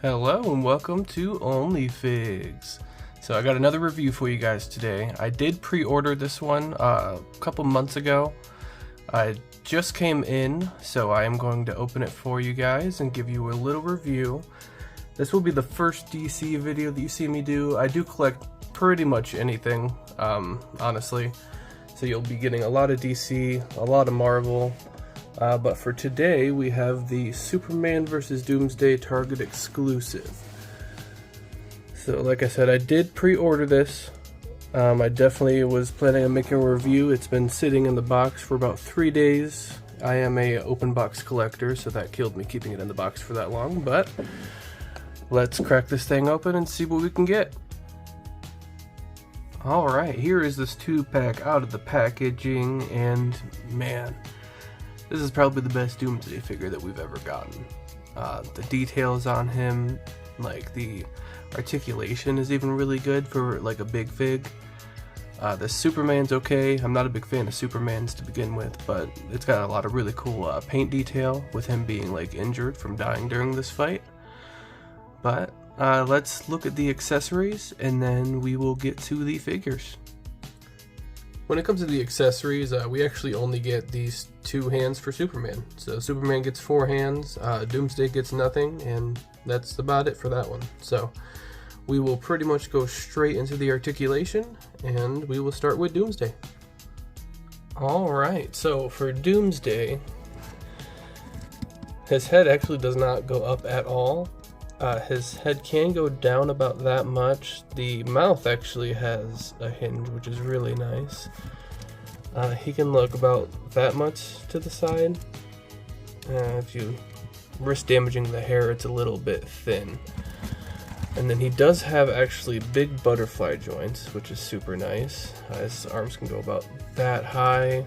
Hello and welcome to OnlyFigs. So I got another review for you guys today. I did pre-order this one a couple months ago. I just came in, so I am going to open it for you guys and give you a little review. This will be the first DC video that you see me do. I do collect pretty much anything, honestly. So you'll be getting a lot of DC, a lot of Marvel. But for today, we have the Superman vs. Doomsday Target exclusive. So like I said, I did pre-order this. I definitely was planning on making a review. It's been sitting in the box for about 3 days. I am a open box collector, so that killed me keeping it in the box for that long. But let's crack this thing open and see what we can get. Alright, here is this 2-pack out of the packaging, and man, this is probably the best Doomsday figure that we've ever gotten. The details on him, like the articulation is even really good for like a big fig. The Superman's okay. I'm not a big fan of Superman's to begin with, but it's got a lot of really cool paint detail with him being like injured from dying during this fight. But let's look at the accessories and then we will get to the figures. When it comes to the accessories, we actually only get these 2 hands for Superman. So Superman gets 4 hands, Doomsday gets nothing, and that's about it for that one. So we will pretty much go straight into the articulation, and we will start with Doomsday. Alright, so for Doomsday, his head actually does not go up at all. His head can go down about that much. The mouth actually has a hinge, which is really nice. He can look about that much to the side. If you risk damaging the hair, it's a little bit thin. And then he does have actually big butterfly joints, which is super nice. His arms can go about that high.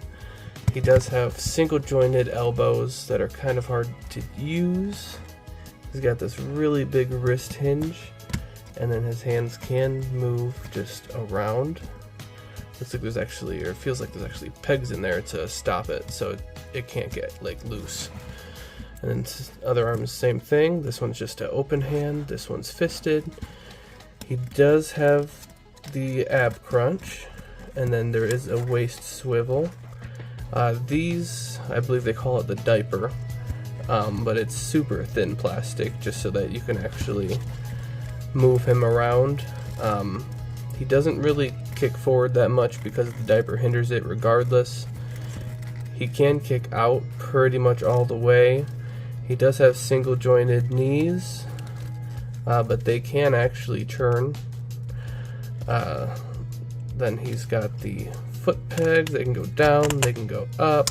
He does have single jointed elbows that are kind of hard to use. He's got this really big wrist hinge, and then his hands can move just around. Looks like there's actually, or it feels like there's actually pegs in there to stop it, so it can't get like loose. And then other arms, same thing. This one's just an open hand. This one's fisted. He does have the ab crunch, and then there is a waist swivel. These, I believe they call it the diaper. But it's super thin plastic just so that you can actually move him around. He doesn't really kick forward that much because the diaper hinders it regardless. He can kick out pretty much all the way. He does have single jointed knees, but they can actually turn. Then he's got the foot pegs. They can go down, they can go up.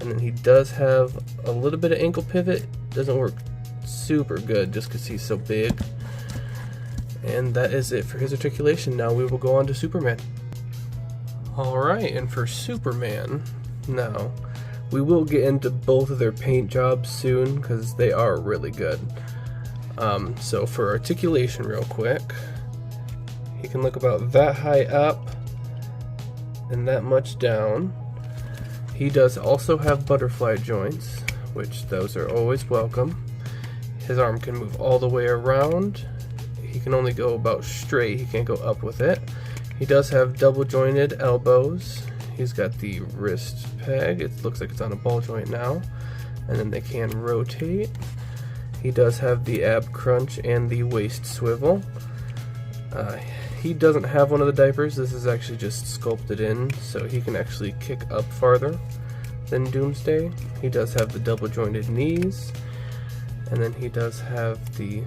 And then he does have a little bit of ankle pivot. Doesn't work super good just because he's so big. And that is it for his articulation. Now we will go on to Superman. Alright, and for Superman, now we will get into both of their paint jobs soon because they are really good. So for articulation real quick, he can look about that high up and that much down. He does also have butterfly joints, which those are always welcome. His arm can move all the way around. He can only go about straight, he can't go up with it. He does have double jointed elbows. He's got the wrist peg, it looks like it's on a ball joint now. And then they can rotate. He does have the ab crunch and the waist swivel. He doesn't have one of the diapers. This is actually just sculpted in, so he can actually kick up farther than Doomsday. He does have the double jointed knees, and then he does have the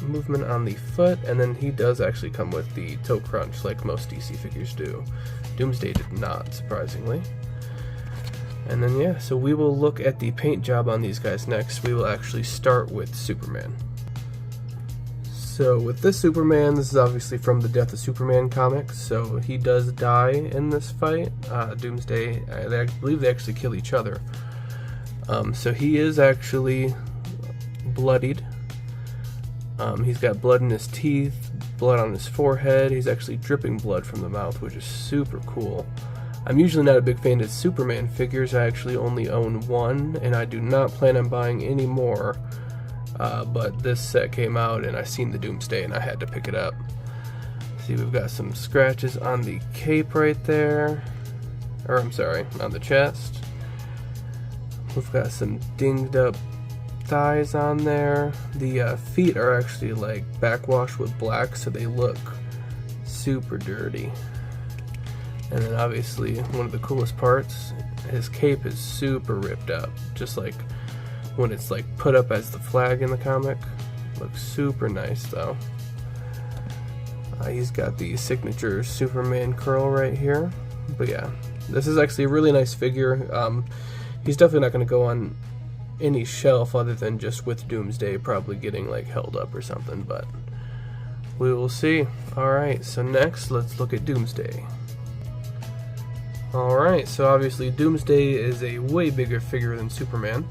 movement on the foot, and then he does actually come with the toe crunch like most DC figures do. Doomsday did not, surprisingly. And then yeah, so we will look at the paint job on these guys next. We will actually start with Superman. So with this Superman, this is obviously from the Death of Superman comics, so he does die in this fight. Doomsday, I believe they actually kill each other. So he is actually bloodied. He's got blood in his teeth, blood on his forehead. He's actually dripping blood from the mouth, which is super cool. I'm usually not a big fan of Superman figures. I actually only own one, and I do not plan on buying any more but this set came out and I seen the Doomsday and I had to pick it up. See, we've got some scratches on the cape right there, or I'm sorry, on the chest. We've got some dinged up thighs on there. The feet are actually like backwashed with black, so they look super dirty. And then obviously one of the coolest parts, his cape is super ripped up, just like when it's like put up as the flag in the comic. Looks super nice though. He's got the signature Superman curl right here. But yeah, this is actually a really nice figure. He's definitely not going to go on any shelf other than just with Doomsday probably getting like held up or something, but we will see. Alright, so next let's look at Doomsday. Alright, so obviously Doomsday is a way bigger figure than Superman,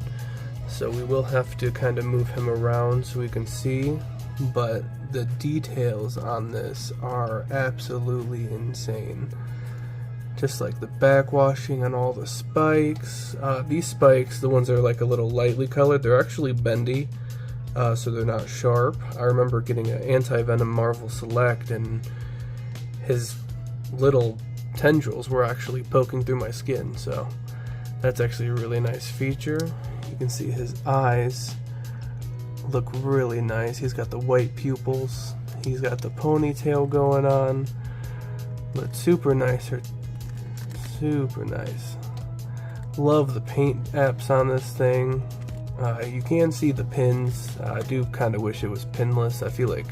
so we will have to kind of move him around so we can see, but the details on this are absolutely insane. Just like the backwashing on all the spikes. These spikes, the ones that are like a little lightly colored, they're actually bendy, so they're not sharp. I remember getting an Anti-Venom Marvel Select and his little tendrils were actually poking through my skin, so that's actually a really nice feature. You can see his eyes look really nice. He's got the white pupils, he's got the ponytail going on, but super nice. Super nice. Love the paint apps on this thing. You can see the pins. I do kind of wish it was pinless. I feel like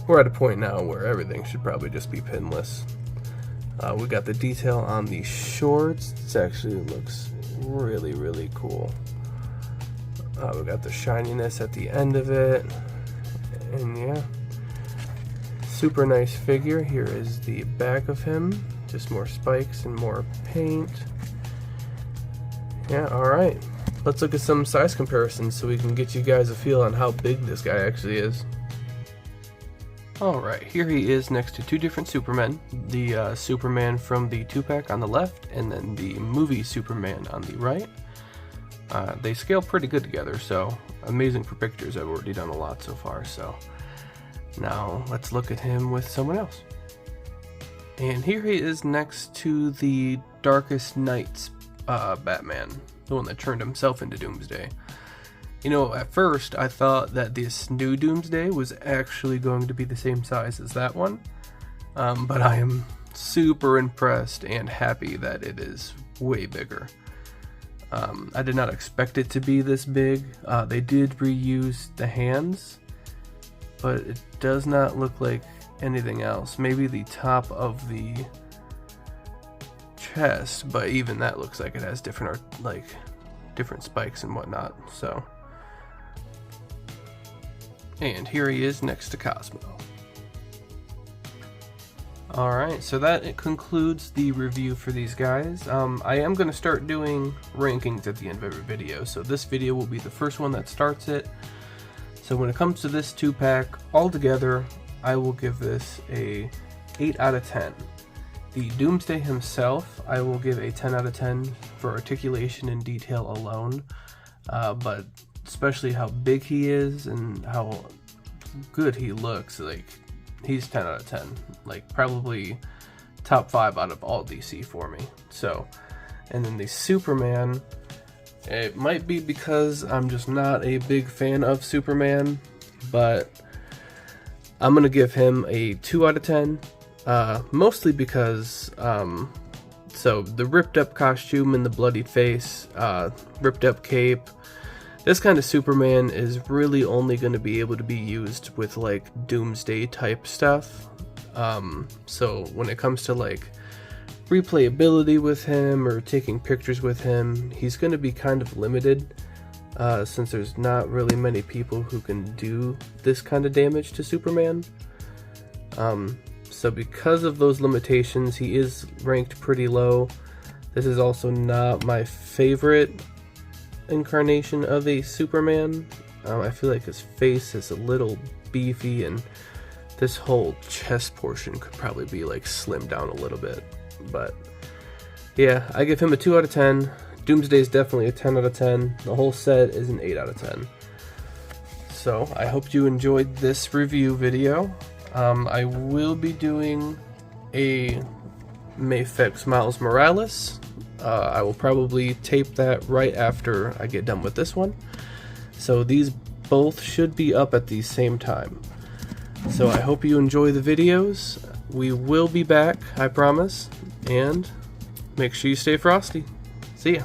we're at a point now where everything should probably just be pinless. We got the detail on the shorts. This actually looks really, really cool. We got the shininess at the end of it. And yeah, super nice figure. Here is the back of him. Just more spikes and more paint. Yeah, alright. Let's look at some size comparisons so we can get you guys a feel on how big this guy actually is. Alright, here he is next to two different Supermen. The Superman from the 2-pack on the left, and then the movie Superman on the right. They scale pretty good together, so amazing for pictures. I've already done a lot so far, so now let's look at him with someone else. And here he is next to the Darkest Nights Batman, the one that turned himself into Doomsday. You know, at first I thought that this new Doomsday was actually going to be the same size as that one, but I am super impressed and happy that it is way bigger. I did not expect it to be this big. They did reuse the hands, but it does not look like anything else. Maybe the top of the chest, but even that looks like it has different spikes and whatnot. So, and here he is next to Cosmo. Alright, so that concludes the review for these guys. I am going to start doing rankings at the end of every video, so this video will be the first one that starts it. So when it comes to this 2-pack, altogether, I will give this a 8 out of 10. The Doomsday himself, I will give a 10 out of 10 for articulation and detail alone, but especially how big he is and how good he looks, like, he's 10 out of 10. Like, probably top 5 out of all DC for me. So, and then the Superman, it might be because I'm just not a big fan of Superman, but I'm going to give him a 2 out of 10, mostly because, so the ripped up costume and the bloodied face, ripped up cape, this kind of Superman is really only going to be able to be used with like Doomsday type stuff. So when it comes to like replayability with him or taking pictures with him, he's going to be kind of limited. Since there's not really many people who can do this kind of damage to Superman. So because of those limitations, he is ranked pretty low. This is also not my favorite incarnation of a Superman. I feel like his face is a little beefy, and this whole chest portion could probably be like slimmed down a little bit. But yeah, I give him a 2 out of 10. Doomsday is definitely a 10 out of 10. The whole set is an 8 out of 10. So I hope you enjoyed this review video. I will be doing a Mafex Miles Morales. I will probably tape that right after I get done with this one. So these both should be up at the same time. So I hope you enjoy the videos. We will be back, I promise. And make sure you stay frosty. See ya.